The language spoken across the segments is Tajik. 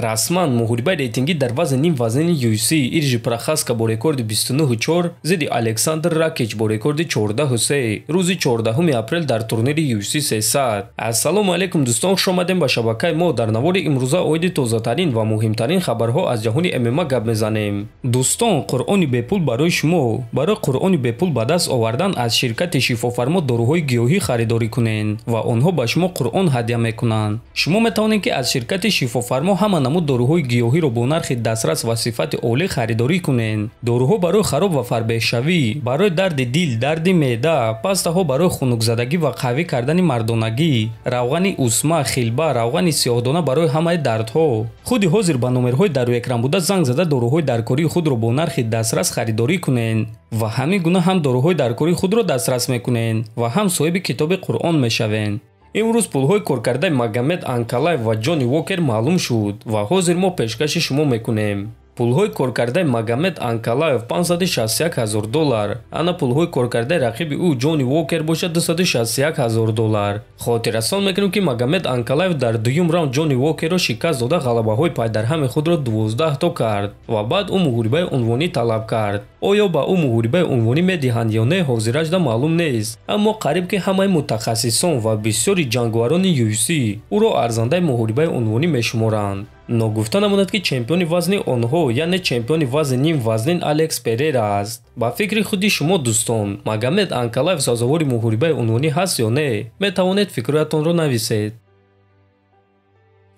расман муҳорибаи рейтингӣ дар вазни ним вазнини UFC Иржи Прохаска бо рекорди 29-4 зидди Александр Ракич бо рекорди 14-3 рӯзи 14 апрел дар турнири UFC 300. Ассалому алайкум дӯстон, хуш омадем ба шабакаи мо. Дар навори имрӯза оиди тозатарин ва муҳимтарин хабарҳо аз ҷаҳони ММА гап мезанем. Дӯстон, қуръони бепул барои шумо. Барои қуръони бепул ба даст овардан аз ширкати шифофармо доруҳои гиёҳӣ харидорӣ кунед ва онҳо ба шумо қуръон ҳадия мекунанд. Шумо метавонед ки аз ширкати шифофармо ҳама намуд доруҳои гиёҳиро бо нархи дастрас ва сифати олӣ харидорӣ кунед. Доруҳо барои хароб ва фарбеҳшавӣ, барои дарди дил, дарди меъда, пастаҳо барои хунукзадагӣ ва қавӣ кардани мардонагӣ, равғани усма, хилба, равғани сиёҳдона барои ҳамаи дардҳо. Худи ҳозир ба номерҳои дар рӯи экран буда занг зада доруҳои даркории худро бо нархи дастрас харидорӣ кунед ва ҳамин гуна ҳам доруҳои даркории худро дастрас мекунед ва ҳам соҳиби китоби қуръон мешавед. имрӯз пулҳои коркардаи Магомед Анкалаев ва Ҷонни Уокер маълум шуд ва ҳозир мо пешкаши шумо мекунем. пулҳои коркардаи Магомед Анкалаев $561,000. ана пулҳои коркардаи рақиби ӯ Ҷонни Уокер бошад $261,000. хотиррасон мекунем ки Магомед Анкалаев дар дуюм раунд Ҷонни Уокерро шикаст дода ғалабаҳои пайдарҳами худро 12 то кард ва баъд ӯ муҳорибаи унвонӣ талаб кард. оё ба ӯ муҳорибаи унвонӣ медиҳанд ё не, ҳозирашда маълум нест, аммо қариб ки ҳамаи мутахассисон ва бисёри ҷанговарони UFC ӯро арзандаи муҳорибаи унвонӣ мешуморанд. ногуфта намудад ки чемпиони вазни онҳо, яъне чемпиони вазни ним вазнин Алекс Перейра аст. ба фикри худи шумо дӯстон, Магомед Анкалаев сазовори муҳорибаи унвонӣ ҳаст ё не? метавонед фикрҳоятонро нависед.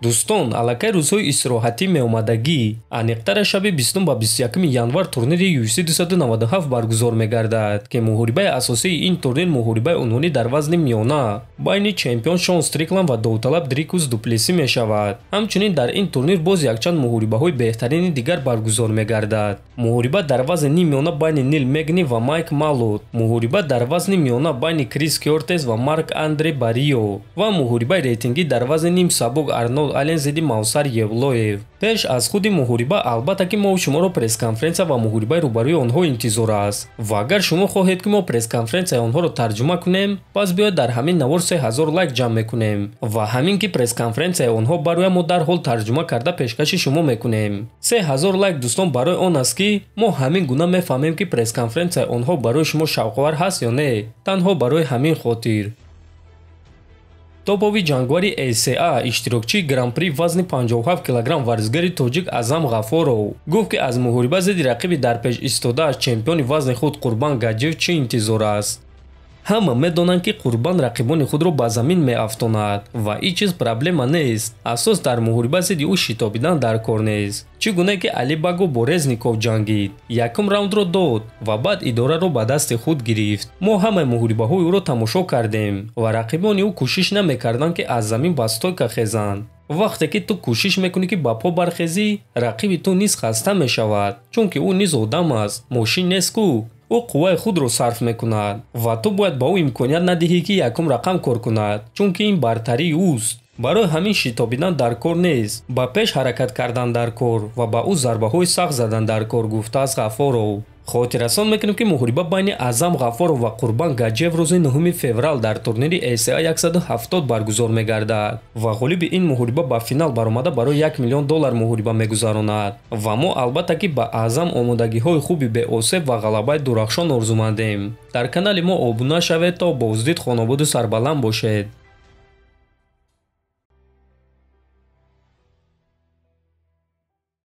дӯстон, аллакай рӯзҳои истироҳатӣ меомадагӣ, аниқтара шаби 20 ба 21 январ турнири UFC 297 баргузор мегардад ки муҳорибаи асосии ин турнир муҳорибаи унвонӣ дар вазни миёна байни чемпион Шон Стрикланд ва довталаб Дрикус Дуплеси мешавад. ҳамчунин дар ин турнир боз якчанд муҳорибаҳои беҳтарини дигар баргузор мегардад. муҳориба дар вазни ним миёна байни Нил Мегни ва Майк Малот, муҳориба дар вазни миёна байни Крис Кёртес ва Марк Андре Барио ва муҳорибаи рейтингӣ дар вазни ним сабук Арнолд Ален зидди Мавсар Евлоев. пеш аз худи муҳориба албатта ки мо шуморо пресс-конференсия ва муҳорибаи рӯбарӯи онҳо интизор аст ва агар шумо хоҳед ки мо пресс-конференсияи онҳоро тарҷума кунем, пас биёед дар ҳамин навор 3000 лайк ҷамъ мекунем ва ҳамин ки пресс-конференсияи онҳо барояд мо дарҳол тарҷума карда пешкаши шумо мекунем. 3000 лайк дӯстон барои он аст ки мо ҳамин гуна мефаҳмем ки пресс-конференсияи онҳо барои шумо шавқовар ҳаст ё не. танҳо барои ҳамин хотир. топови ҷангвари ACA иштирокчии гран-при вазни 57 кг варзигари тоҷик Азам Ғафоров гуфт ки аз муҳориба зидди рақиби дар пеш истодааш чемпиони вазни худ Қурбан Гаджиев чӣ интизор аст. ҳама медонанд ки Қурбан рақибони худро ба замин меафтонад ва ин чиз проблема нест. асос дар муҳориба зидди ӯ шитобидан дар кор нест. чӣ гуне ки Али Баго бо Резников ҷангид, якум раундро дод ва баъд идораро ба дасти худ гирифт. мо ҳамаи муҳорибаҳои ӯро тамошо кардем ва рақибони ӯ кӯшиш намекарданд ки аз замин ба стойка хезанд. вақте ки ту кӯшиш мекунӣ ки ба по бархезӣ, рақиби ту низ хаста мешавад, чунки ӯ низ одам аст, мошин нест ку. ӯ қувваи худро сарф мекунад ва ту бояд ба ӯ имконият надиҳӣ ки якум рақам кор кунад, чунки ин бартарии ӯст. барои ҳамин шитобидан дар кор нест, ба пеш ҳаракат кардан дар кор ва ба ӯ зарбаҳои сахт задан дар кор, гуфтааст Ғафоров. хотиррасон мекунем ки муҳориба байни Азам Ғафоров ва Қурбан Гаджиев рӯзи 9 феврал дар турнири ACA 170 баргузор мегардад ва ғолиби ин муҳориба ба финал баромада барои $1 миллион муҳориба мегузаронад ва мо албатта ки ба Азам омодагиҳои хуби беосеб ва ғалабаи дурахшон орзумандем. дар канали мо обуна шавед то боздид хонободу сарбаланд бошед.